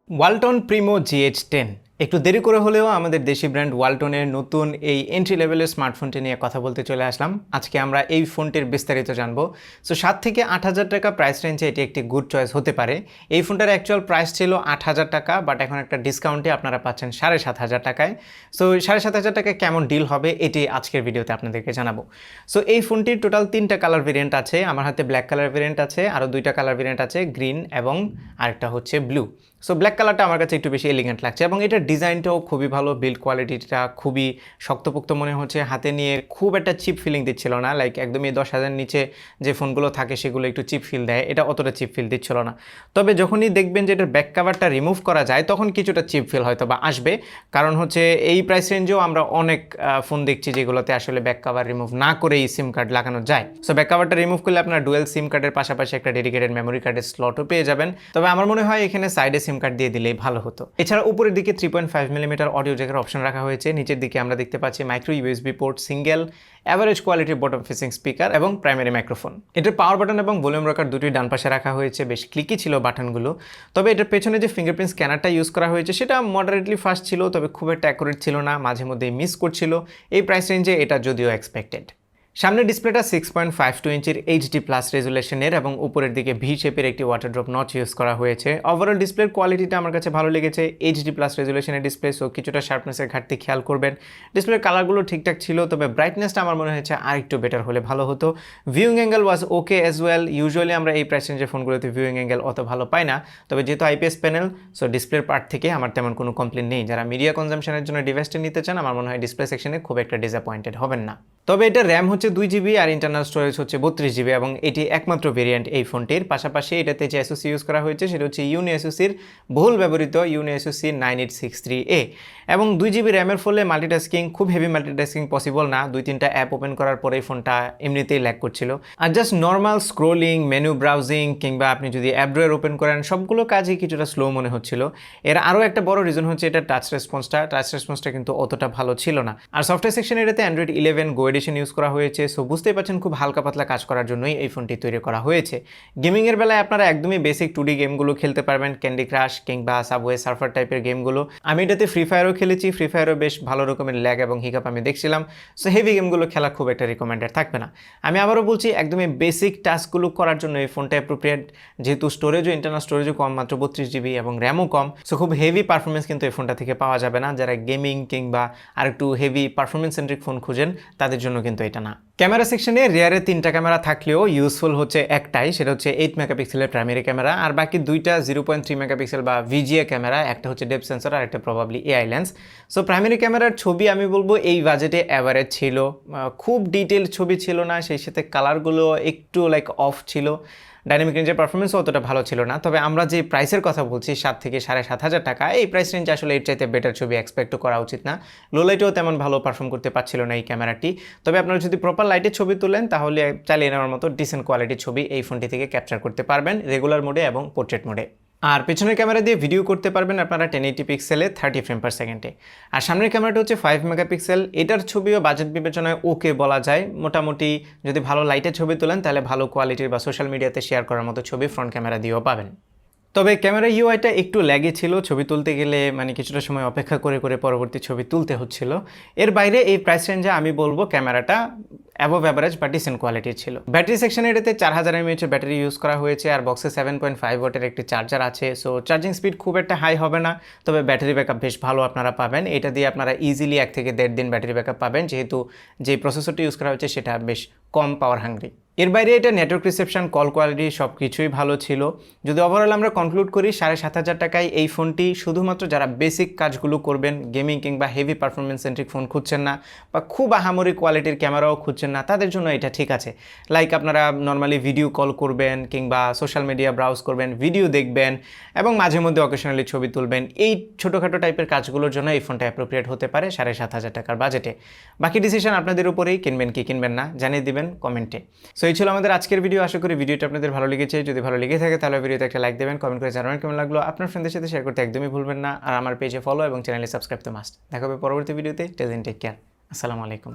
Walton Primo GH10 একটু দেরি করে হলেও আমাদের দেশি ব্র্যান্ড ওয়ালটনের নতুন এই এন্ট্রি লেভেলের স্মার্টফোনটি নিয়ে কথা বলতে চলে আসলাম। আজকে আমরা এই ফোনটির বিস্তারিত জানবো। সো 7 থেকে 8,000 টাকা প্রাইস রেঞ্জে এটি একটি গুড চয়েস হতে পারে। এই ফোনটার অ্যাকচুয়াল প্রাইস ছিল 8,000 টাকা, বাট এখন একটা ডিসকাউন্টে আপনারা পাচ্ছেন 7,500 টাকায়। সো 7,500 টাকায় কেমন ডিল হবে এটি আজকের ভিডিওতে আপনাদেরকে জানাবো। সো এই ফোনটির টোটাল 3টা কালার ভেরিয়েন্ট আছে। আমার হাতে ব্ল্যাক কালার ভেরিয়েন্ট আছে, আরও 2টা কালার ভেরিয়েন্ট আছে, গ্রিন এবং আরেকটা হচ্ছে ব্লু। সো ব্ল্যাক কালারটা আমার কাছে একটু বেশি এলিগেন্ট লাগছে এবং এটার ডিজাইনটাও খুবই ভালো, বিল্ড কোয়ালিটিটা খুবই শক্তপোক্ত মনে হচ্ছে। হাতে নিয়ে খুব একটা চিপ ফিলিং দিচ্ছিল না, লাইক একদমই 10,000 নিচে যে ফোনগুলো থাকে সেগুলো একটু চিপ ফিল দেয়, এটা অতটা চিপ ফিল দিচ্ছিল না। তবে যখনই দেখবেন যে এটার ব্যাক কাভারটা রিমুভ করা যায় তখন কিছুটা চিপ ফিল হয়তো বা আসবে, কারণ হচ্ছে এই প্রাইস রেঞ্জেও আমরা অনেক ফোন দেখছি যেগুলোতে আসলে ব্যাক কাভার রিমুভ না করেই সিম কার্ড লাগানো যায়। সো ব্যাক কাভারটা রিমুভ করলে আপনার ডুয়েল সিম কার্ডের পাশাপাশি একটা ডেডিকেটেড মেমোরি কার্ডের স্লটও পেয়ে যাবেন। তবে আমার মনে হয় এখানে সাইডে সিম কার্ড দিয়ে দিলেই ভালো হতো। এছাড়া উপরের দিকে 3.5 মিলিমিটার অডিও জ্যাকের অপশন রাখা হয়েছে। নিচের দিকে আমরা দেখতে পাচ্ছি micro USB port, single average কোয়ালিটির বটম ফেসিং স্পিকার এবং প্রাইমারি মাইক্রোফোন। এটার পাওয়ার বাটন এবং ভলিউম রকার দুটি ডান পাশে রাখা হয়েছে, বেশ ক্লিকি ছিল বাটনগুলো। তবে এটার পেছনে যে ফিঙ্গারপ্রিন্ট স্ক্যানারটা ইউজ করা হয়েছে সেটা মডারেটলি ফাস্ট ছিল, তবে খুব একটা অ্যাকুরেট ছিল না, মাঝে মধ্যেই মিস করছিল এই প্রাইস রেঞ্জে, এটা যদিও এক্সপেক্টেড। সামনের ডিসপ্লেটা 6.52 ইঞ্চির এইচডি প্লাস রেজুলেশনের এবং উপরের দিকে ভি শেপের একটি ওয়াটার ড্রপ নচ ইউজ করা হয়েছে। ওভারঅল ডিসপ্লের কোয়ালিটিটা আমার কাছে ভালো লেগেছে। এইচডি প্লাস রেজুলেশনের ডিসপ্লে, সো কিছুটা শার্পনেসের ঘাটতি খেয়াল করবেন। ডিসপ্লের কালারগুলো ঠিকঠাক ছিল, তবে ব্রাইটনেসটা আমার মনে হয়েছে আর একটু বেটার হলে ভালো হতো। ভিউইং অ্যাঙ্গেল ওয়াজ ওকে অ্যাজ ওয়েল। ইউজুয়ালি আমরা এই প্রাইস রেঞ্জের ফোনগুলোতে ভিউইং অ্যাঙ্গেল অত ভালো পাই না, তবে যেহেতু আইপিএস প্যানেল, সো ডিসপ্লের পার্ট থেকে আমার তেমন কোনো কমপ্লেন নেই। যারা মিডিয়া কনজামশনের জন্য ডিভাইসটা নিতে চান আমার মনে হয় ডিসপ্লে সেকশনে খুব একটা ডিসঅ্যাপয়েন্টেড হবেন না। তবে এটা র্যাম হচ্ছে 2GB আর ইন্টারনাল স্টোরেজ হচ্ছে 32GB এবং এটি একমাত্র ভেরিয়েন্ট এই ফোনটির। পাশাপাশি এটাতে যে এসওসি ইউজ করা হয়েছে সেটা হচ্ছে ইউনি এসওসির বহুল ব্যবহৃত ইউনি এসওসি 9863A এবং 2GB র্যামের ফলে মাল্টিটাস্কিং, খুব হেভি মাল্টিটাস্কিং পসিবল না। 2-3টা অ্যাপ ওপেন করার পরেই ফোনটা এমনিতেই ল্যাগ করছিল। আর just normal scrolling, menu browsing কিংবা আপনি যদি অ্যাপ ড্রয়ার ওপেন করেন সবগুলো কাজই কিছুটা স্লো মনে হচ্ছিল। এর আরও একটা বড় রিজন হচ্ছে এটা টাচ রেসপন্সটা কিন্তু অতটা ভালো ছিল না। আর সফটওয়্যার সেকশনে এটাতে অ্যান্ড্রয়েড 11 গো এডিশন ইউজ করা হয়েছে। সো বুঝতেই পারছেন খুব হালকা পাতলা কাজ করার জন্যই এই ফোনটি তৈরি করা হয়েছে। গেমিংয়ের বেলায় আপনারা একদমই বেসিক 2D গেমগুলো খেলতে পারবেন, ক্যান্ডি ক্রাশ কিংবা সাবওয়ে সার্ফার টাইপের গেমগুলো। আমি এটাতে ফ্রি ফায়ারও খেলেছি, ফ্রি ফায়ারও বেশ ভালো রকমের ল্যাগ এবং হিকাপ আমি দেখছিলাম। সো হেভি গেমগুলো খেলা খুব একটা রিকমেন্ডেড থাকবে না। আমি আবারও বলছি একদমই বেসিক টাস্কগুলো করার জন্য এই ফোনটা অ্যাপ্রোপ্রিয়েট, যেহেতু স্টোরেজও ইন্টারনাল স্টোরেজও কম, মাত্র 32GB এবং র্যামও কম। সো খুব হেভি পারফরমেন্স কিন্তু এই ফোনটা থেকে পাওয়া যাবে না। যারা গেমিং কিংবা আরেকটু হেভি পারফরমেন্স সেন্ট্রিক ফোন খুঁজেন তাদের জন্য কিন্তু এটা না। ক্যামেরা সেকশনে রিয়ারে 3টা ক্যামেরা থাকলেও ইউজফুল হচ্ছে একটাই, সেটা হচ্ছে 8 মেগাপিক্সেলের প্রাইমারি ক্যামেরা, আর বাকি 2টা 0.3 মেগাপিক্সেল বা ভিজিএ ক্যামেরা, একটা হচ্ছে ডেপথ সেন্সর আর একটা probably AI lens. So primary ক্যামেরার ছবি আমি বলবো এই বাজেটে অ্যাভারেজ ছিল, খুব ডিটেল ছবি ছিল না, সেই সাথে কালারগুলো একটু লাইক অফ ছিল। ডাইনামিক রেঞ্জের পারফরমেন্সও অতটা ভালো ছিল না। তবে আমরা যে প্রাইসের কথা বলছি 7 থেকে 7,500 টাকা, এই প্রাইস রেঞ্জে আসলে এর চাইতে বেটার ছবি এক্সপেক্টও করা উচিত না। লো লাইটেও তেমন ভালো পারফর্ম করতে পারছিল না এই ক্যামেরাটি। তবে আপনারা যদি প্রপার লাইটে ছবি তোলেন তাহলে চালিয়ে নেওয়ার মতো ডিসেন্ট কোয়ালিটির ছবি এই ফোনটি থেকে ক্যাপচার করতে পারবেন রেগুলার মোডে এবং পোর্ট্রেট মোডে। আর পেছনের ক্যামেরা দিয়ে ভিডিও করতে পারবেন আপনারা 1080 পিক্সেলে 30 ফ্রেম পার সেকেন্ডে। আর সামনের ক্যামেরাটা হচ্ছে 5 মেগাপিক্সেল। এটার ছবিও বাজেট বিবেচনায় ওকে বলা যায়। মোটামুটি যদি ভালো লাইটের ছবি তোলেন তাহলে ভালো কোয়ালিটির বা সোশ্যাল মিডিয়াতে শেয়ার করার মতো ছবি ফ্রন্ট ক্যামেরা দিয়েও পাবেন। তবে ক্যামেরা ইউআইটা একটু ল্যাগে ছিল, ছবি তুলতে গেলে মানে কিছুটা সময় অপেক্ষা করে করে পরবর্তী ছবি তুলতে হচ্ছিল। এর বাইরে এই প্রাইস রেঞ্জে আমি বলবো ক্যামেরাটা অ্যাবভ অ্যাভারেজ বা ডিসেন্ট কোয়ালিটির ছিল। ব্যাটারি সেকশনে এটাতে 4000 mAh ব্যাটারি ইউজ করা হয়েছে আর বক্সে 7.5 ওয়াটের একটি চার্জার আছে। সো চার্জিং স্পিড খুব একটা হাই হবে না, তবে ব্যাটারি ব্যাকআপ বেশ ভালো আপনারা পাবেন। এটা দিয়ে আপনারা ইজিলি 1 থেকে 1.5 দিন ব্যাটারি ব্যাকআপ পাবেন, যেহেতু যে প্রসেসরটি ইউজ করা হয়েছে সেটা বেশ কম পাওয়ার হাংরি। এর বাইরে এটা নেটওয়ার্ক রিসেপশন, কল কোয়ালিটি সব কিছুই ভালো ছিল। যদি ওভারঅল আমরা কনক্লুড করি 7,500 টাকায় এই ফোনটি শুধুমাত্র যারা বেসিক কাজগুলো করবেন, গেমিং কিংবা হেভি পারফরমেন্স সেন্ট্রিক ফোন খুঁজছেন না বা খুব আহামরি কোয়ালিটির ক্যামেরাও খুঁজছেন না, তাদের জন্য এটা ঠিক আছে। লাইক আপনারা নর্মালি ভিডিও কল করবেন কিংবা সোশ্যাল মিডিয়া ব্রাউজ করবেন, ভিডিও দেখবেন এবং মাঝে মধ্যে অকেশনালি ছবি তুলবেন, এই ছোটোখাটো টাইপের কাজগুলোর জন্য এই ফোনটা অ্যাপ্রোপ্রিয়েট হতে পারে 7,500 টাকার বাজেটে। বাকি ডিসিশন আপনাদের উপরেই, কিনবেন কি কিনবেন না জানিয়ে দিবেন কমেন্টে। সো এই ছিল আমাদের আজকের ভিডিও। আশা করি ভিডিওটা আপনাদের ভালো লেগেছে। যদি ভালো লেগে থাকে তাহলে ভিডিওতে একটা লাইক দেবেন, কমেন্ট করে জানাবেন কেমন লাগলো। আপনার ফ্রেন্ডদের সাথে শেয়ার করতে একদমই ভুলবেন না। আর আমার পেজে ফলো এবং চ্যানেলে সাবস্ক্রাইব তো মাস্ট। দেখা হবে পরবর্তী ভিডিওতে। Till then take care. আসসালামু আলাইকুম।